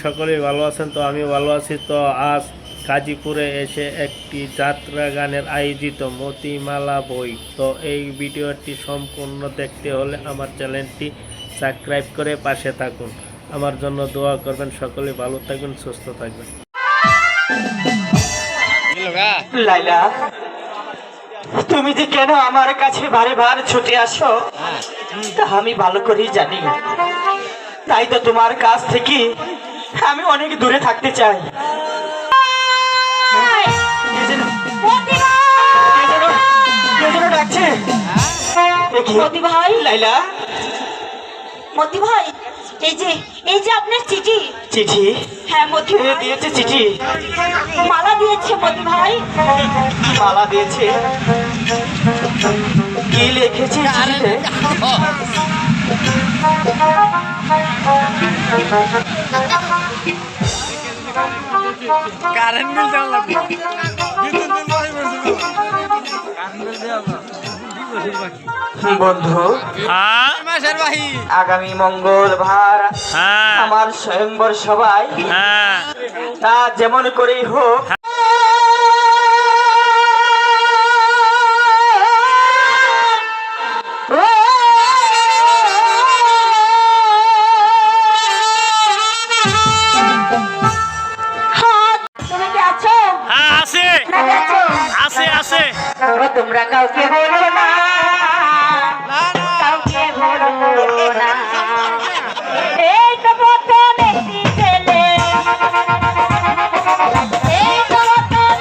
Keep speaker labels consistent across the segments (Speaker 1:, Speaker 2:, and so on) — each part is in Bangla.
Speaker 1: সকলেই ভালো আছেন। তো আমি ভালো আছি। তো আজ গাজীপুরে এসে একটি যাত্রা গানের আয়োজিত মতিমালা বই। তো এই ভিডিওটি সম্পূর্ণ দেখতে হলে আমার চ্যানেলটি সাবস্ক্রাইব করে পাশে থাকুন। আমার জন্য দোয়া করবেন। সকলে ভালো থাকবেন, সুস্থ থাকবেন।
Speaker 2: লাইলা, তুমি যে কেন আমার কাছে বারে বার ছুটে আসো তা আমি ভালো করেই জানি। তাই তো তোমার কাছ থেকে আমি অনেক দূরে থাকতে চাই। ডাকছে মতি ভাই। লাইলা,
Speaker 3: মতি ভাই, এই যে আপনার চিঠি।
Speaker 2: চিঠি?
Speaker 3: হ্যাঁ মতি ভাই
Speaker 2: দিয়েছে চিঠি।
Speaker 3: মালা দিয়েছে মতি ভাই।
Speaker 2: মালা দিয়েছে? কি লিখেছে চিঠিতে?
Speaker 1: কারেন্ট বিল দেওয়া লাগবে।
Speaker 2: বন্ধু, আগামী মঙ্গলবার আমার স্বয়ংবর সবাই, তা যেমন করেই হোক তোমরা কাউকে বলো না, কাউকে বলো না।
Speaker 3: এই তো প্রথম একটি ছেলে, এই তো প্রথম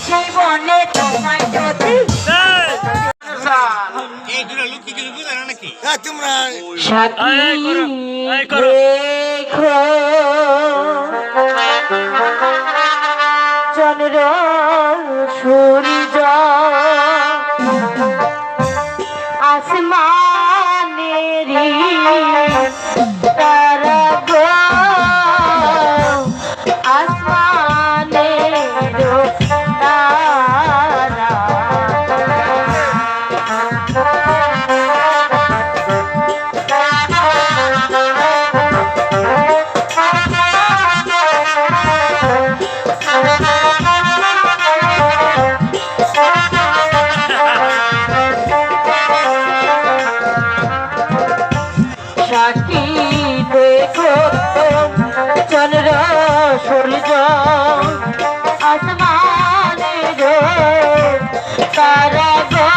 Speaker 3: জীবনে তোমায় যদি সাথী দেখো চন্দ্র সূর্য আসমানেরি তারা গো, আসমানের তারা। সাক্ষী দেখো চন্দ্র সূর্য আসমানের তারা গো,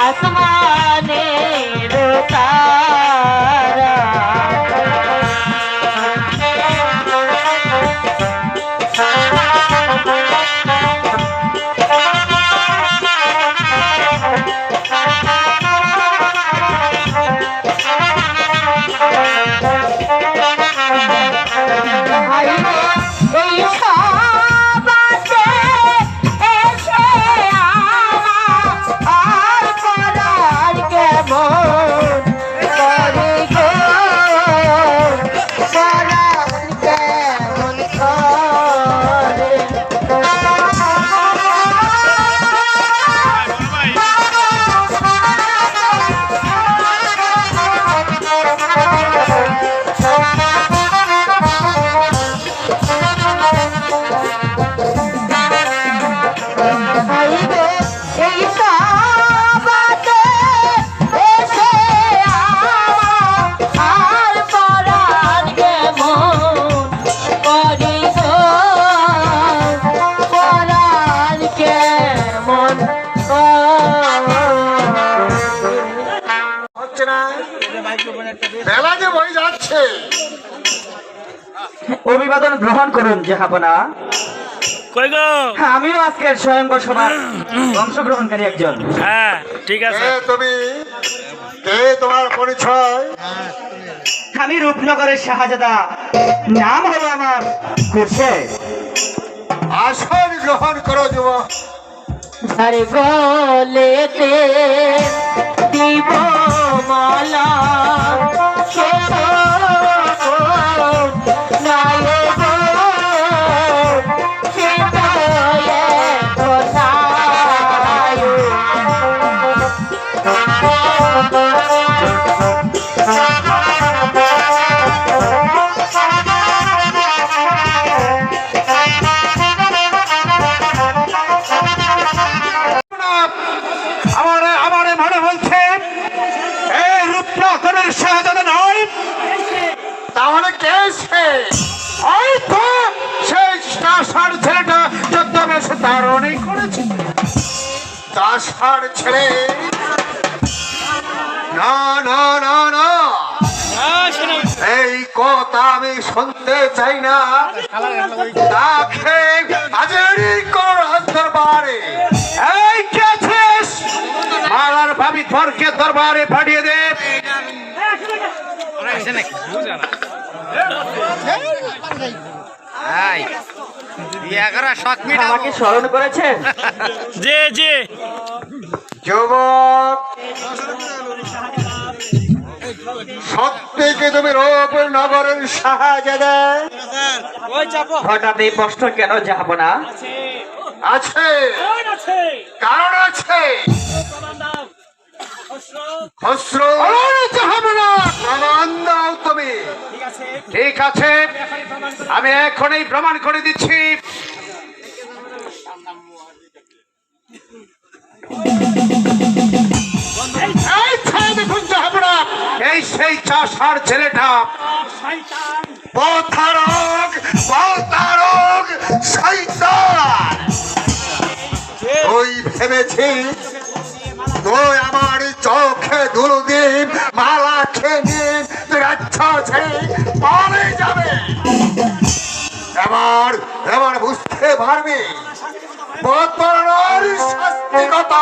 Speaker 3: আসমানের তারা। এই সবাতে এসে আর করার কেমন করে গো, করার কেমন করে। এই সবাতে এসে আর পরাণ কেমন করি গো, পরাণ কেমন
Speaker 4: হচ্ছে না, বেলা যে বই যাচ্ছে।
Speaker 2: অভিবাদন গ্রহণ করুন জাহাপনা।
Speaker 1: কই গো?
Speaker 2: আমিও আজকের স্বয়ংবর সভার অংশগ্রহণকারী একজন।
Speaker 1: হ্যাঁ ঠিক আছে।
Speaker 4: তুমি কে, তোমার পরিচয়?
Speaker 2: আমি রূপনগরের শাহজাদা, নাম হলো আমার খুরশেদ।
Speaker 4: আসন গ্রহণ করো যুবক।
Speaker 3: ঝাড়ে গলেতে দিব মালা সে
Speaker 4: আমার মনে বলছে এই রূপনগরের শাহজাদা নয়, তাহলে কে সে? হয়তো সেই চাষার ছেলেটা ছদ্মবেশে ধারণই করেছে। চাষার ছেলে? না না না না, এই কথা আমি শুনতে চাই না। তাকে হাজারি কোন দরবারে এই কে আছিস? মালার ভাবি ধরকে দরবারে পাঠিয়ে দে।
Speaker 2: আমাকে স্মরণ করেছেন?
Speaker 1: জি জি।
Speaker 4: যুবক, সত্যি কি তুমি রূপনগরের শাহজাদা?
Speaker 2: হঠাৎ এই প্রশ্ন কেন যাব না?
Speaker 4: আছে, কারণ আছে। খসরু প্রমাণ দাও তুমি। ঠিক আছে, আমি এখনই প্রমাণ করে দিচ্ছি। এই ছেলে দেখুন যাহাবনা, এই সেই চাষার ছেলেটা প্রতারক, প্রতারক, শয়তান। তুই ভেবেছিস তুই আমার চোখে ধুলো দিন, মালা খেয়ে নিন, তুই আচ্ছা ছেড়ে পালে যাবে। এবার বুঝতে পারবি প্রতারণার শাস্তি কত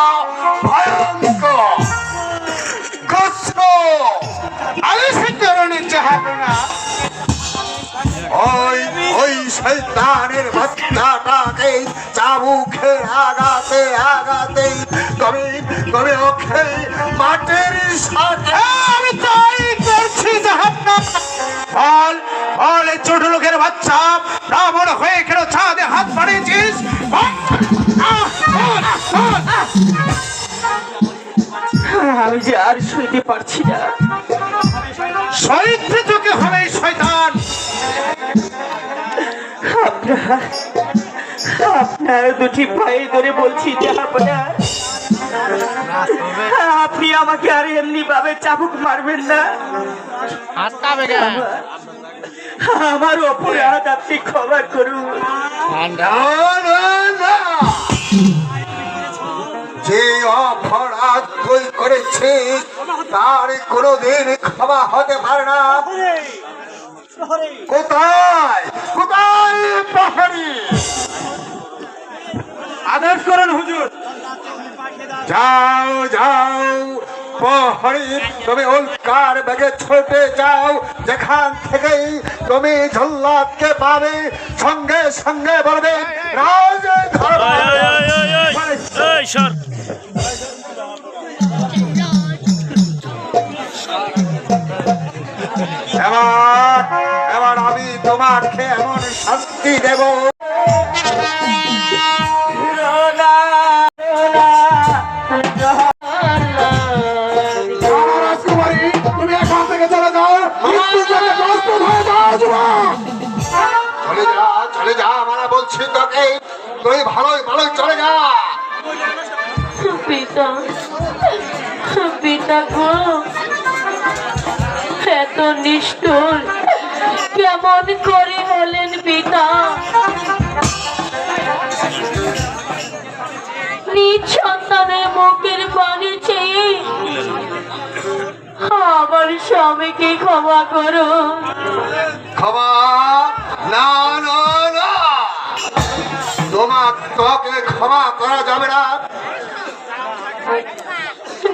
Speaker 4: ভয়ঙ্কর। আমি সে ধরনের যাহাবনা ওই শয়তানের বাচ্চাটাকে চাবুকে আগাতে আগাতে তবে ওকে মাটির সাথে আমি তাই করছি। বল বল, এই ছোট লোকের বাচ্চা ব্রাহ্মণ হয়ে কেন চাঁদে হাত বাড়িয়েছিস?
Speaker 2: আমি যে আর শুইতে পারছি না।
Speaker 4: সহিতে তোকে হবে শয়তান।
Speaker 2: আপনার দুটি পায়ে ধরে বলছি যাহাবনা, আপনি আমাকে আর এমনি ভাবে চাবুক মারবেন না। আমার অপরাধ আপনি ক্ষমা করুন।
Speaker 4: না, না, না। যে অপরাধ তুই করেছিস তার কোনোদিন ক্ষমা হতে পারে না। কোথায় কোথায় প্রহরী? আদেশ করেন হুজুর। যাও যাও প্রহরী, তুমি উল্কার বেগে ছুটে যাও। যেখান থেকেই তুমি জল্লাদকে পাবে সঙ্গে সঙ্গে বলবে রাজ
Speaker 1: এই সর।
Speaker 4: এবার আমি তোমাকে এমন শাস্তি দেব। তুমি এখান থেকে চলে যাও, প্রস্তুত হয়ে যাও যুবক। চলে যা, চলে যা, মানে বলছি তোকে, তুই ভালোই ভালোই চলে যা।
Speaker 3: পিতা, পিতা গো, এত নিষ্ঠুর কেমন করে হলেন পিতা? নিজ সন্তানের মুখের পানি চেয়ে আমার স্বামীকে ক্ষমা করো।
Speaker 4: ক্ষমা? না না না, তোকে ক্ষমা করা যাবে না।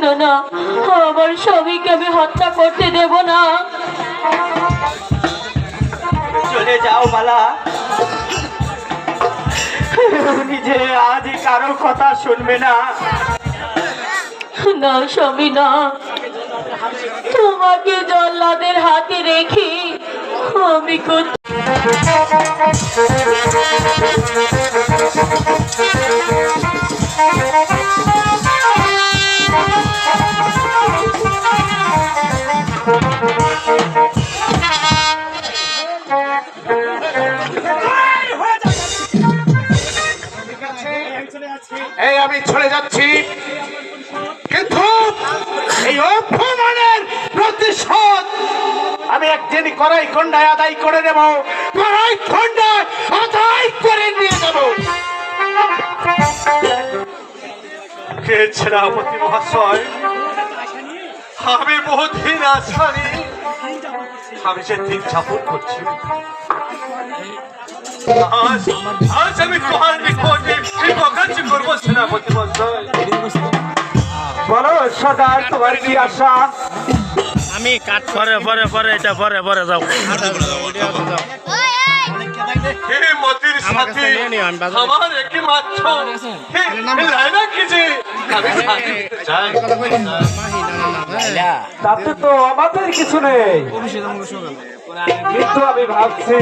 Speaker 3: না না, আমার স্বামীকে আমি হত্যা করতে দেব না।
Speaker 2: চলে যাও মালা। নিজে আজ কারো কথা শুনবে না।
Speaker 3: না স্বামী না, তোমাকে জল্লাদের হাতে রেখে আমি
Speaker 4: এই আমি চলে যাচ্ছি, কিন্তু এই অপমানের প্রতিশোধ আমি একদিন কড়াই খন্ডায় আদায় করে নেব, কড়াই খন্ডায় আদায় করে নিয়ে যাব। কে সেনাপতি মহাশয়, আমি বহুদিন আসানি, আমি যে দিন যাপন করছি। আজ আমি তোমার নিকটে কাজ করবো সেনাপতি মহাশয়। বলো সদার, তোমার কি আশা?
Speaker 1: আমি কাট পরে পরে পরে এটা পরে পরে যাও।
Speaker 4: হে মতির সাথে আমার একই মাত্র লাইলা কি যে আমি চাই, তাতে তো আমাদের কিছু নেই, কিন্তু আমি ভাবছি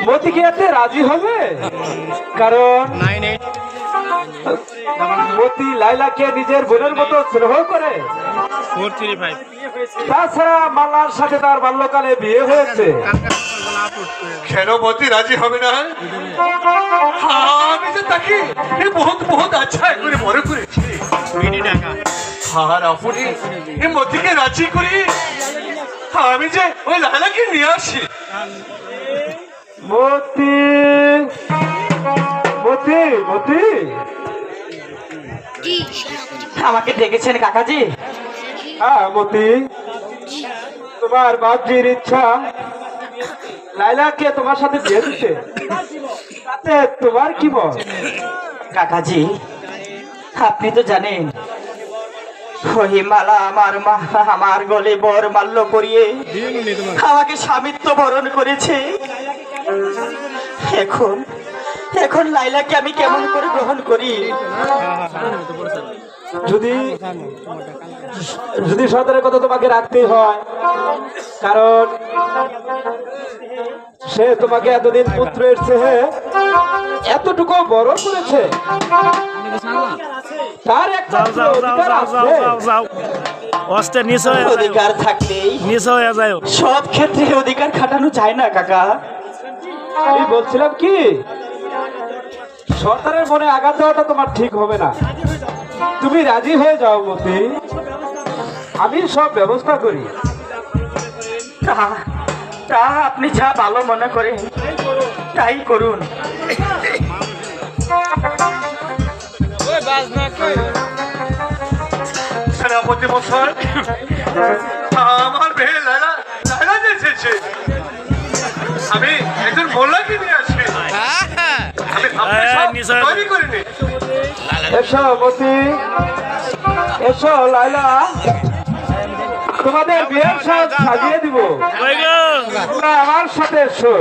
Speaker 4: মতি কি এতে রাজি হবে? কারণ মতি লাইলাকে নিজের বোনের মতো স্নেহ করে। তাছাড়া মালার সাথে তার বাল্যকালে বিয়ে হয়েছে। কেন মতি রাজি হবে না? আমি যে তাকে বহুত বহুত আচ্ছা করে মনে করেছি, আর আপনি এই মতিকে রাজি করি আমি যে ওই লাইলাকে নিয়ে আসি। মতি মতি মতি
Speaker 2: আমাকে ডেকেছেন কাকাজি?
Speaker 4: হ্যাঁ মতি, তোমার বাপজির ইচ্ছা লাইলাকে তোমার সাথে বিয়ে দিতে, তাতে তোমার কি বল?
Speaker 2: কাকাজি, আপনি তো জানেন ওই মালা আমার গলে বর মাল্য করিয়ে আমাকে স্বামিত্ব বরণ করেছে। এখন এখন লাইলাকে আমি কেমন করে গ্রহণ করি?
Speaker 4: যদি যদি সন্তানের কথা তোমাকে রাখতেই হয়, কারণ সে তোমাকে এতদিন পুত্রের চেয়ে এতটুকু বড় করেছে, তার একটা
Speaker 1: যাও যাও যাও যাও যাও যাও যাও অস্তে নিচে হয়ে যাও,
Speaker 2: অধিকার থাকলেই
Speaker 1: নিচে হয়ে যাও।
Speaker 2: সব ক্ষেত্রে অধিকার খাটানো যায় না কাকা।
Speaker 4: আমি বলছিলাম কি, সরকারের মনে আঘাত দেওয়াটা তোমার ঠিক হবে না। তুমি রাজি হয়ে যাও মতি, আমি সব ব্যবস্থা করি।
Speaker 2: তা আপনি যা ভালো মনে করেন তাই করুন।
Speaker 4: সেনাপতি মশাই, আমার মেয়ে লাইলা লাইলা এসেছে, আমি একজন মোল্লাকে নিয়ে আসি, আমি তৈরি করিনি। এসো মতি, এসো লাইলা, তোমাদের বিয়ের সাজ সাজিয়ে দিব, তোমরা আমার সাথে এসো।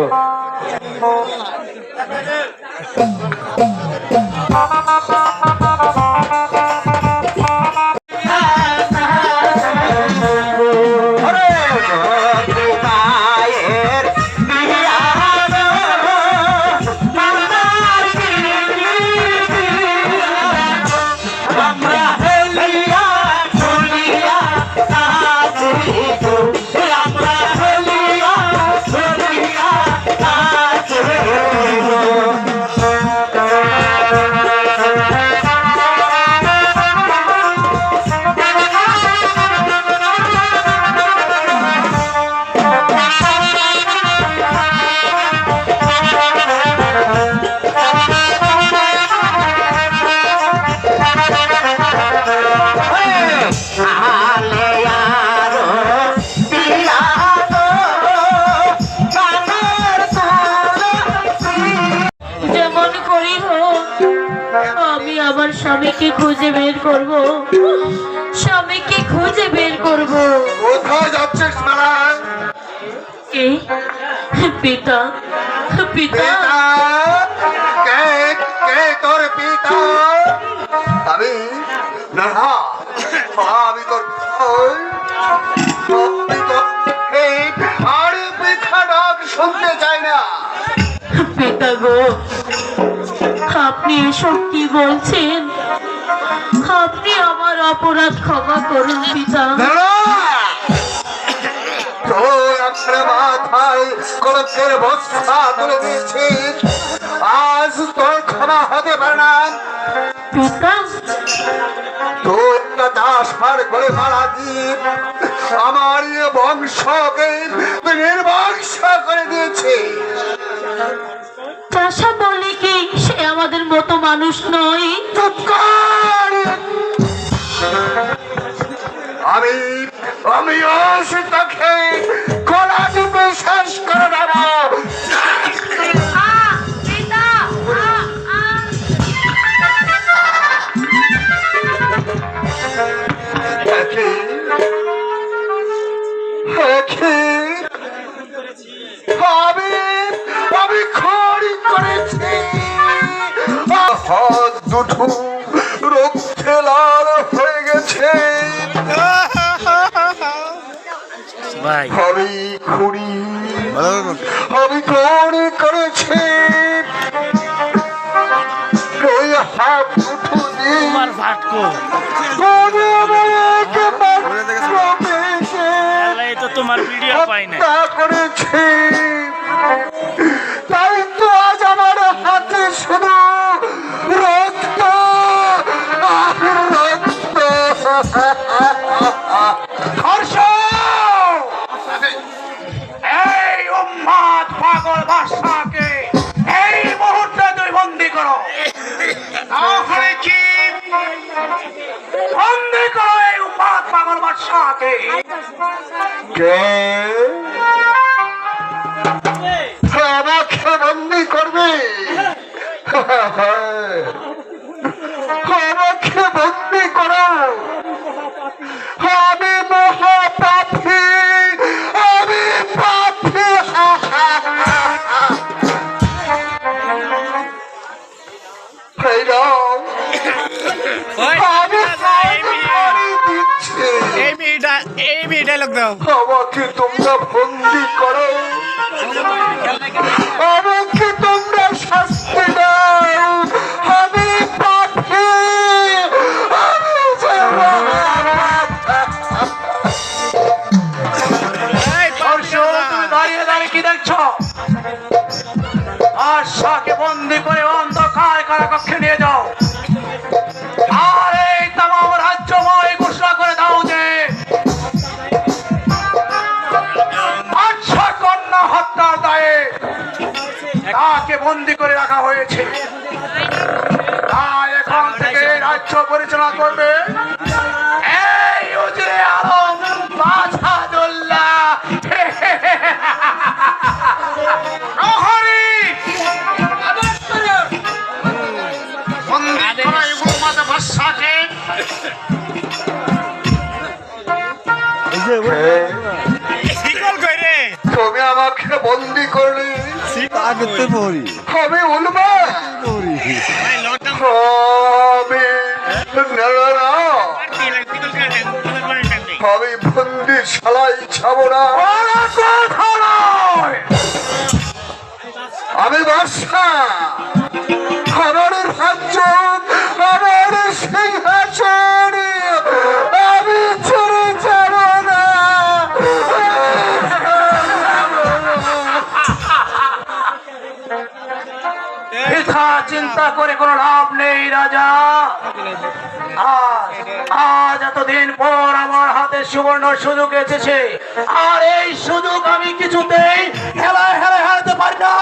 Speaker 3: আমি আমার স্বামীকে খুঁজে বের করব, স্বামীকে খুঁজে বের করব।
Speaker 4: কোথায় যাচ্ছিস মালা?
Speaker 3: কে? পিতা, পিতা।
Speaker 4: পিতা? কে কে তোর পিতা? আমি না না, আমি তোর এই আর পিতা ডাক শুনতে চাই না।
Speaker 3: পিতা গো, আপনি এসব কি বলছেন? আপনি আমার অপরাধ ক্ষমা করুন পিতা।
Speaker 4: তোর একটা মাথায় কলকের বস্তা তুলে দিয়েছিস, আজ তোর ক্ষমা হতে পারে না।
Speaker 3: পিতা,
Speaker 4: তুই একটা দাস পার করে মারা দিয়ে আমার এই বংশকে তুই নির্বংশ করে দিয়েছিস।
Speaker 3: চাষা বলে কি সে আমাদের মতো মানুষ নয়?
Speaker 4: চুপ কর! আমি তাকে গলা টিপে শেষ করে দেব। আমি খড়ি করেছি, হাত দুটো রক্তে লাল হয়ে গেছে।
Speaker 1: ভাই
Speaker 4: আমি খুঁড়ি, আমি খড়ি করেছি, ওই হাত দুটো দিয়ে
Speaker 1: তোমার ফাটকো
Speaker 4: আমি আমাকে মারতে
Speaker 1: এই তো তোমার ভিডিও পাই না।
Speaker 4: হত্যা করেছি। তাই তো আজ আমার হাতে শুধু রক্ত আর রক্ত। এই উম্মাদ পাগল বাদশাকে এই মুহূর্তে তুই বন্দী করো। তাহলে কি বন্দী করো এই উম্মাদ পাগল বাদশাকে। আমাকে বন্দী করবে? আমাকে বন্দী করো? আমি মহাপাপী, আমি পাপী। আমাকে তোমরা বন্দী করো, আমাকে তোমরা শাস্তি দাও। আমি পাপী, আমি দাঁড়িয়ে দাঁড়িয়ে কি দেখছো? আশাকে বন্দী করে অন্ধকার কারাকক্ষে নিয়ে যাও। আর এই তামাম রাজ্যময় ঘোষণা করে দাও যে বাদশা কন্যা হত্যার দায়ে তাকে বন্দী করে রাখা হয়েছে। তাই এখন থেকে রাজ্য পরিচালনা করবে এই উজিরে আলম বাদশাহুল্লাহ। প্রহরী, বন্দী করো এই উম্মাদ বাদশাকে। তুমি আমাকে বন্দী করলে, আমি উলমা, আমি বন্দি শালাই ছাবো না। আমি বাদশা, আমার রাজ্য, আমার সিংহাসন আমি ছেড়ে যাব না। চিন্তা করে কোনো লাভ নেই রাজা। আজ এতদিন পর আমার হাতে সুবর্ণ সুযোগ এসেছে, আর এই সুযোগ আমি কিছুতেই হেলায় হেলায় হারাতে পারি না।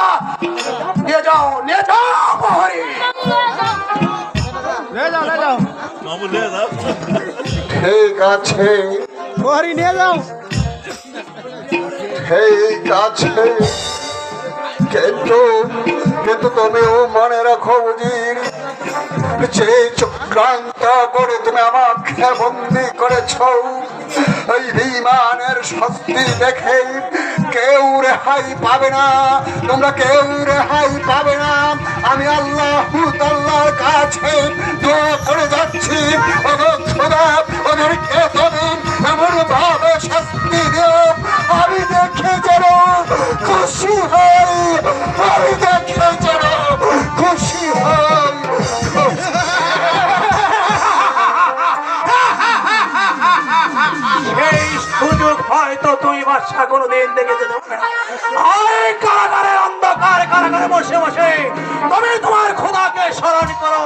Speaker 4: নিয়ে যাও, নিয়ে যাও প্রহরী। ঠিক আছে,
Speaker 5: প্রহরী নিয়ে যাও।
Speaker 4: ঠিক আছে, কিন্তু তুমিও মনে রাখো উজির, যে চক্রান্ত করে তুমি আমাকে বন্দী করে করেছ, এই বিমানের শক্তি দেখে কেউ রেহাই পাবে না, তোমরা কেউ রেহাই পাবে না। আমি আল্লাহর কাছে দোয়া করে যাচ্ছি, খোদা ওদেরকে তুমি এমন ভাবে শাস্তি দিও আমি দেখে যেন খুশি হই, আমি দেখে যেন খুশি হই।
Speaker 2: এই সুযোগ হয়তো তুই বাদশা কোনোদিন দেখে যেতে পারবে না। এই কারাগারের অন্ধকার কারাগারে বসে বসে তুমি তোমার খোদাকে স্মরণ করো।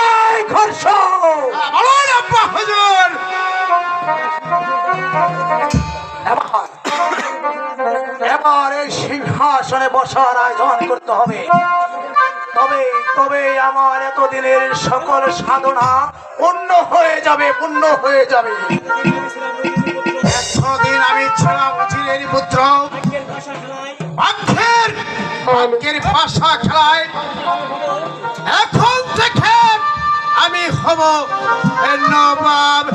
Speaker 2: এই খর্ষ
Speaker 4: বলুন আব্বা হুজুর।
Speaker 2: এবার এই সিংহাসনে বসার আয়োজন করতে হবে। তবে তবে আমার এতদিনের সকল সাধনা পূর্ণ হয়ে যাবে, পূর্ণ হয়ে যাবে।
Speaker 4: এতদিন আমি ছিলাম উজিরের পুত্র, ভাগ্যের ভাষা খেলায় এখন থেকে আমি হব নবাব।